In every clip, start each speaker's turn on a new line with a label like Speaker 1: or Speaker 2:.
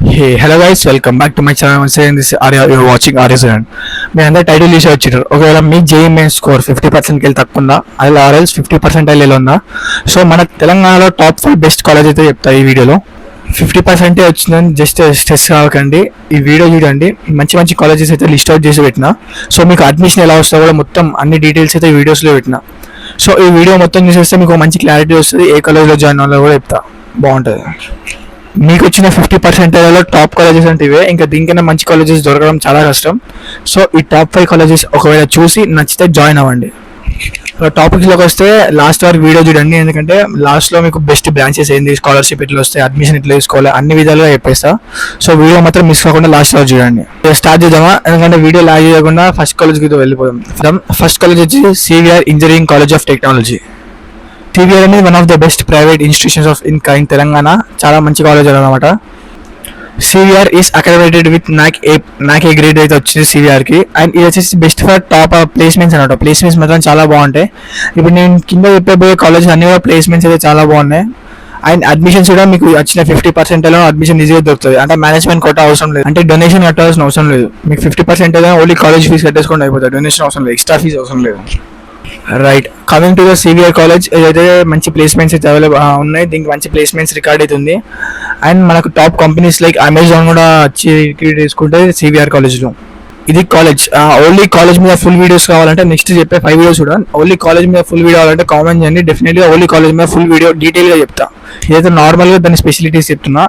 Speaker 1: Hey, hello guys, welcome back to my channel. I'm saying this Arya, you're watching Arya Zeran. మీ అందరూ title చూసి వచ్చారు. ఒకవేళ మీ JEE main score 50%కి వెళ్ళి తక్కువ ఉందా, అది ఆర్ఎల్స్ 50% వెళ్ళి ఉందా? సో మన తెలంగాణలో టాప్ 5 బెస్ట్ కాలేజ్ అయితే చెప్తా ఈ వీడియోలో. 50% వచ్చిందని జస్ట్ స్ట్రెస్ కావకండి, ఈ వీడియో చూడండి. మంచి మంచి కాలేజెస్ అయితే లిస్ట్ అవుట్ చేసి పెట్టిన. సో మీకు అడ్మిషన్ ఎలా వస్తుందో కూడా మొత్తం అన్ని డీటెయిల్స్ అయితే ఈ వీడియోస్లో పెట్టిన. సో ఈ వీడియో మొత్తం చూసేస్తే మీకు మంచి క్లారిటీ వస్తుంది, ఏ కాలేజ్లో జాయిన్ అవ్వాలో కూడా చెప్తా, బాగుంటుంది. మీకు వచ్చిన 50%లో టాప్ కాలేజెస్ అంటే ఇవే, ఇంకా దీనికన్నా మంచి కాలేజెస్ దొరకడం చాలా కష్టం. సో ఈ టాప్ 5 కాలేజెస్ ఒకవేళ చూసి నచ్చితే జాయిన్ అవ్వండి. టాపిక్లోకి వస్తే లాస్ట్ వరకు వీడియో చూడండి, ఎందుకంటే లాస్ట్లో మీకు బెస్ట్ బ్రాంచెస్ ఏంది, స్కాలర్షిప్ ఎట్లా వస్తాయి, అడ్మిషన్ ఎట్లా తీసుకోవాలి, అన్ని విధాలుగా చెప్పేస్తా. సో వీడియో మాత్రం మిస్ కాకుండా లాస్ట్ వరకు చూడండి. స్టార్ట్ చేద్దామా? ఎందుకంటే వీడియో లాగ్ చేయకుండా ఫస్ట్ కాలేజ్కి వెళ్ళిపోదాం. ఫస్ట్ కాలేజ్ వచ్చి CVR engineering college of technology. CVR అనేది one of the best private institutions of in Telangana. చాలా మంచి కాలేజ్ అనమాట. సివిఆర్ ఈస్ అక్రెడిటెడ్ విత్ నాక్ ఏ గ్రేడ్ అయితే వచ్చింది సివిఆర్కి. అండ్ ఇది వచ్చేసి బెస్ట్ ఫర్ టాప్ ప్లేస్మెంట్స్ అనమాట. ప్లేస్మెంట్స్ మాత్రం చాలా బాగుంటాయి. ఇప్పుడు నేను కింద చెప్పబోయే కాలేజ్ అన్ని కూడా ప్లేస్మెంట్స్ అయితే చాలా బాగున్నాయి. అండ్ అడ్మిషన్స్ కూడా మీకు వచ్చిన 50%లో అడ్మిషన్ ఈజీగా దొరుకుతుంది. అంటే మేనేజ్మెంట్ కోటా అవసరం లేదు, అంటే డొనేషన్ కట్టాల్సిన అవసరం లేదు. మీకు 50% ఓన్లీ కాలేజ్ ఫీజు కట్టేసుకుంటే అయిపోతుంది, డొనేషన్ అవసరం లేదు, ఎక్స్ట్రా ఫీజు అవసరం లేదు. Right, coming to the CVR college, ఏదైతే మంచి ప్లేస్మెంట్స్ అయితే అవైలబుల్ ఉన్నాయి, దీనికి మంచి ప్లేస్మెంట్స్ రికార్డ్ అవుతుంది. అండ్ మనకు టాప్ కంపెనీస్ లైక్ అమెజాన్ కూడా వచ్చి రిక్రూట్ చేసుకుంటే సివిఆర్ కాలేజ్లో. ఇది కాలేజ్, ఓన్లీ కాలేజ్ మీద ఫుల్ వీడియోస్ కావాలంటే నెక్స్ట్ చెప్పే 5 వీడియోస్ కూడా ఓన్లీ కాలేజ్ మీద ఫుల్ వీడియో కావాలంటే కామెంట్ చేయండి, డెఫినెట్గా ఓన్లీ కాలేజ్ మీద ఫుల్ వీడియో డీటెయిల్గా చెప్తా. ఇదైతే నార్మల్గా దాని స్పెషాలిటీస్ చెప్తున్నా,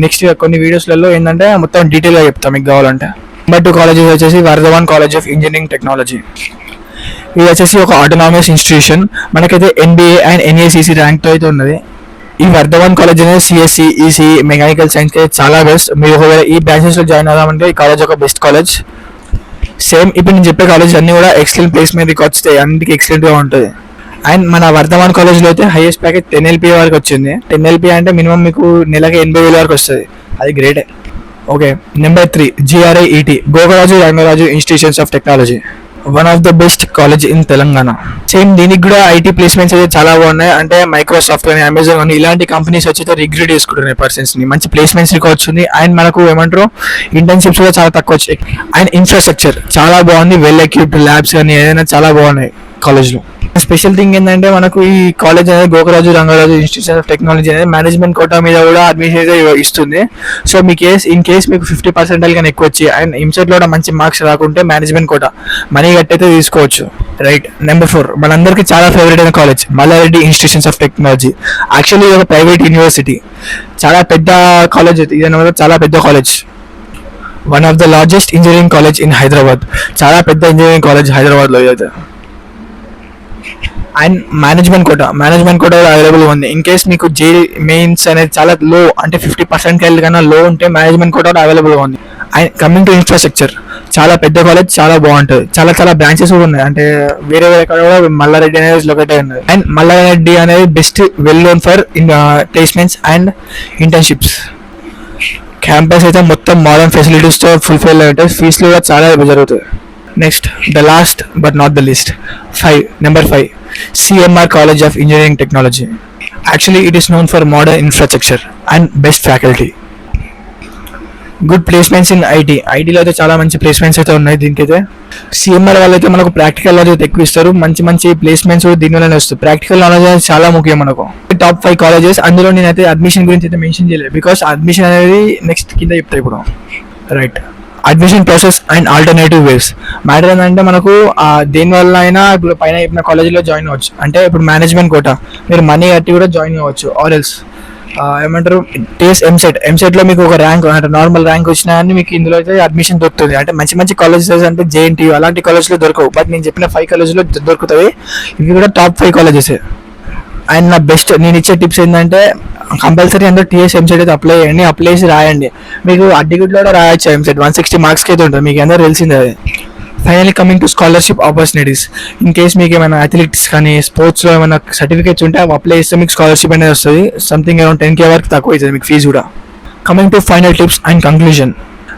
Speaker 1: నెక్స్ట్ కొన్ని వీడియోస్లలో ఏంటంటే మొత్తం డీటెయిల్గా చెప్తా మీకు కావాలంటే. నెంబర్ 2 కాలేజెస్ వచ్చేసి Vardhaman college of engineering technology. ఇది వచ్చేసి ఒక ఆటోనామస్ ఇన్స్టిట్యూషన్, మనకైతే ఎన్బిఏ అండ్ ఎన్ఏసిసి ర్యాంక్తో అయితే ఉన్నది. ఈ వర్ధమాన్ కాలేజ్ అనేది సిఎస్సి, ఈసీ, మెకానికల్ సైన్స్కి అయితే చాలా బెస్ట్. మీరు ఒకవేళ ఈ బ్రాంచెస్లో జాయిన్ అవ్వదామంటే ఈ కాలేజ్ ఒక బెస్ట్ కాలేజ్. సేమ్ ఇప్పుడు నేను చెప్పే కాలేజ్ అన్ని కూడా ఎక్సలెంట్ ప్లేస్మెంట్ రికార్డ్స్ వస్తాయి, అన్నిటికీ ఎక్సలెంట్గా ఉంటుంది. అండ్ మన వర్ధమాన్ కాలేజ్లో అయితే హైయెస్ట్ ప్యాకేజ్ 10 LP వరకు వచ్చింది. 10 LP అంటే మినిమం మీకు నెలకి 80,000 వరకు వస్తుంది, అది గ్రేటే. Okay, number 3 GRIET, Gokaraju Rangaraju institutions of technology. One of the best college in Telangana. Same దీనికి కూడా ఐటీ ప్లేస్మెంట్స్ అయితే చాలా బాగున్నాయి. అంటే మైక్రోసాఫ్ట్ కానీ, అమెజాన్ కానీ ఇలాంటి కంపెనీస్ వచ్చి అయితే రిక్రూట్ చేసుకుంటున్నాయి పర్సన్స్ని. మంచి ప్లేస్మెంట్స్ రికార్డ్ వచ్చింది. అండ్ మనకు ఏమంటారు ఇంటర్న్షిప్స్ కూడా చాలా తక్కువ వచ్చాయి. అండ్ ఇన్ఫ్రాస్ట్రక్చర్ చాలా బాగుంది, వెల్ ఎక్విప్డ్ ల్యాబ్స్ కానీ ఏదైనా చాలా బాగున్నాయి కాలేజ్లో. స్పెషల్ థింగ్ ఏంటంటే మనకు ఈ కాలేజ్ అనేది Gokaraju Rangaraju institution of technology అనేది మేనేజ్మెంట్ కోటా మీద కూడా అడ్మిషన్ అయితే ఇస్తుంది. సో మీ ఇన్ కేస్ మీకు 50% కానీ ఎక్కువ వచ్చి అండ్ ఎంసెట్లో కూడా మంచి మార్క్స్ రాకుంటే మేనేజ్మెంట్ కోటా మనీ కట్టయితే తీసుకోవచ్చు. రైట్, నెంబర్ 4 మనందరికీ చాలా ఫేవరెట్ అయిన college Malla Reddy institutions of technology. Actually ఇది ఒక ప్రైవేట్ యూనివర్సిటీ, చాలా పెద్ద కాలేజ్. ఇది చాలా పెద్ద college, one of the largest engineering college in Hyderabad. చాలా పెద్ద ఇంజనీరింగ్ కాలేజ్ హైదరాబాద్లో ఇదైతే. అండ్ మేనేజ్మెంట్ కోటా కూడా అవైలబుల్ ఉంది. ఇన్ కేస్ మీకు జే మెయిన్స్ అనేది చాలా లో, అంటే 50% కన్నా లో ఉంటే మేనేజ్మెంట్ కోటా అవైలబుల్గా ఉంది. అండ్ కమింగ్ టు ఇన్ఫ్రాస్ట్రక్చర్, చాలా పెద్ద కాలేజ్, చాలా బాగుంటుంది. చాలా బ్రాంచెస్ కూడా ఉన్నాయి, అంటే వేరే కూడా మల్లారెడ్డి అనేది లొకేట్ అయి ఉన్నది. అండ్ మల్లారెడ్డి అనేది best well known for placements and internships. Campus అయితే మొత్తం మోడర్న్ ఫెసిలిటీస్తో ఫుల్ఫిల్ అయి ఉంటాయి, ఫీజులు కూడా చాలా జరుగుతాయి. Next the last but not the least, number 5 CMR College of Engineering Technology. Actually it is known for modern infrastructure and best faculty. Good placements in ఐటీలో అయితే చాలా మంచి ప్లేస్మెంట్స్ అయితే ఉన్నాయి. దీనికైతే సిఎంఆర్ వాళ్ళు అయితే మనకు ప్రాక్టికల్ నాలెడ్జ్ అయితే ఎక్కువ ఇస్తారు, మంచి ప్లేస్మెంట్స్ దీనివల్లనే వస్తుంది. ప్రాక్టికల్ నాలెడ్జ్ అనేది చాలా ముఖ్యం మనకు. టాప్ 5 కాలేజెస్, అందులో నేనైతే అడ్మిషన్ గురించి అయితే మెన్షన్ చేయలేదు, బికాస్ అడ్మిషన్ అనేది నెక్స్ట్ కింద చెప్తాయి ఇప్పుడు. Right, admission process and alternative ways. Matter ఏంటంటే మనకు దేనివల్ల అయినా ఇప్పుడు పైన చెప్పిన కాలేజీలో జాయిన్ అవ్వచ్చు. అంటే ఇప్పుడు మేనేజ్మెంట్ కోటా మీరు మనీ కట్టి కూడా జాయిన్ అవ్వచ్చు, ఆర్ ఎల్స్ ఏమంటారు ఎంసెట్లో మీకు ఒక ర్యాంక్, అంటే నార్మల్ ర్యాంక్ వచ్చినా కానీ మీకు ఇందులో అయితే అడ్మిషన్ దొరుకుతుంది. అంటే మంచి కాలేజెస్ అంటే JNTU అలాంటి కాలేజ్లో దొరకవు, బట్ నేను చెప్పిన 5 కాలేజీలో దొరుకుతాయి. ఇవి కూడా టాప్ 5 కాలేజెస్. అండ్ నా బెస్ట్ నేను ఇచ్చే టిప్స్ ఏంటంటే కంపల్సరీ అందరూ టీఎస్ ఎంసెట్ అయితే అప్లై చేయండి, అప్లై చేసి రాయండి. మీకు అడ్డిగుడ్లో కూడా రాయొచ్చు ఎంసెట్, 160 మార్క్స్కి అయితే ఉంటుంది, మీకు అందరూ తెలిసిందే అది. Finally coming to scholarship opportunities. In case మీకు ఏమైనా అథ్లెటిక్స్ కానీ స్పోర్ట్స్లో ఏమైనా సర్టిఫికేట్స్ ఉంటే అవి అప్లై చేస్తే మీకు స్కాలర్షిప్ అనేది వస్తుంది. సంథింగ్ అరౌండ్ 10K వరకు తక్కువ అవుతుంది మీకు ఫీజు కూడా. Coming to final tips and conclusion,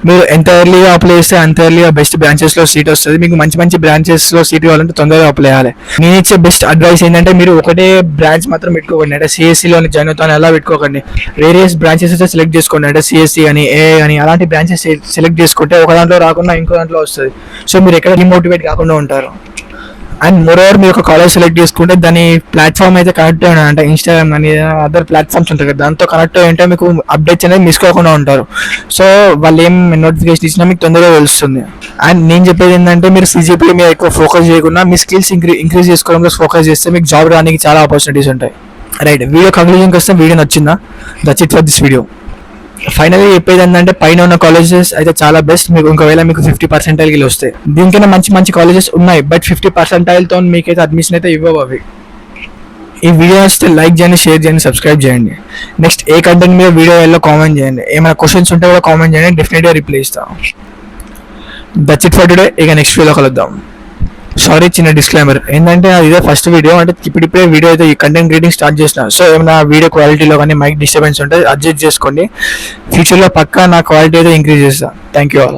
Speaker 1: మీరు ఎంత ఎర్లీగా అప్లై చేస్తే అంత ఎర్లీగా బెస్ట్ బ్రాంచెస్లో సీట్ వస్తుంది. మీకు మంచి మంచి బ్రాంచెస్లో సీట్ కావాలంటే తొందరగా అప్లై చేయాలి. నేను ఇచ్చే బెస్ట్ అడ్వైస్ ఏంటంటే మీరు ఒకటే బ్రాంచ్ మాత్రం పెట్టుకోకండి. అంటే సిఎస్సిలోని జాయిన్ అవుతాను అలా పెట్టుకోకండి. వేరియస్ బ్రాంచెస్ అయితే సెలెక్ట్ చేసుకోండి. అంటే సిఎస్సి అని ఏఐ అని అలాంటి బ్రాంచెస్ సెలెక్ట్ చేసుకుంటే ఒక దాంట్లో రాకుండా ఇంకో దాంట్లో వస్తుంది. సో మీరు ఎక్కడ డిమోటివేట్ కాకుండా ఉంటారు. అండ్ మోరోవర్ మీరు ఒక కాలేజ్ సెలెక్ట్ చేసుకుంటే దాని ప్లాట్ఫామ్ అయితే కనెక్ట్ అయ్యి అంటే ఇన్స్టాగ్రామ్ కానీ అదర్ ప్లాట్ఫామ్స్ ఉంటాయి కదా, దాంతో కనెక్ట్ అయ్యి ఉంటే మీకు అప్డేట్స్ అనేది మిస్ కాకుండా ఉంటారు. సో వాళ్ళు ఏం నోటిఫికేషన్ ఇచ్చినా మీకు తొందరగా తెలుస్తుంది. అండ్ నేను చెప్పేది ఏంటంటే మీరు సిజిపి మీద ఎక్కువ ఫోకస్ చేయకుండా మీ స్కిల్స్ ఇంక్రీజ్ చేసుకోవడంలో ఫోకస్ చేస్తే మీకు జాబ్ రావడానికి చాలా ఆపర్చునిటీస్ ఉంటాయి. రైట్, వీడియో కంక్లూజన్కి వస్తే వీడియో నచ్చిందా? That's it for this video. ఫైనల్గా చెప్పేది ఏంటంటే పైన ఉన్న కాలేజెస్ అయితే చాలా బెస్ట్. మీకు ఒకవేళ మీకు 50% వస్తాయి. దీనికైనా మంచి మంచి కాలేజెస్ ఉన్నాయి, బట్ 50%తో మీకైతే అడ్మిషన్ అయితే ఇవ్వవు అవి. ఈ వీడియో వస్తే లైక్ చేయండి, షేర్ చేయండి, సబ్స్క్రైబ్ చేయండి. నెక్స్ట్ ఏ కంటెంట్ మీద వీడియోలో కామెంట్ చేయండి. ఏమైనా క్వశ్చన్స్ ఉంటే కూడా కామెంట్ చేయండి, డెఫినెట్గా రిప్లై ఇస్తాం. That's it for today. ఇక నెక్స్ట్ వీడియో కలుద్దాం. సారీ, చిన్న డిస్క్లైమర్ ఏంటంటే ఇదే ఫస్ట్ వీడియో, అంటే ఇప్పుడిప్పుడే వీడియో అయితే ఈ కంటెంట్ క్రియేటింగ్ స్టార్ట్ చేసిన. సో ఏమైనా వీడియో క్వాలిటీలో కానీ మైక్ డిస్టర్బెన్స్ ఉంటే అడ్జస్ట్ చేసుకోండి. ఫ్యూచర్లో పక్కా నా క్వాలిటీ అయితే ఇంక్రీజ్ చేస్తాను. Thank you all.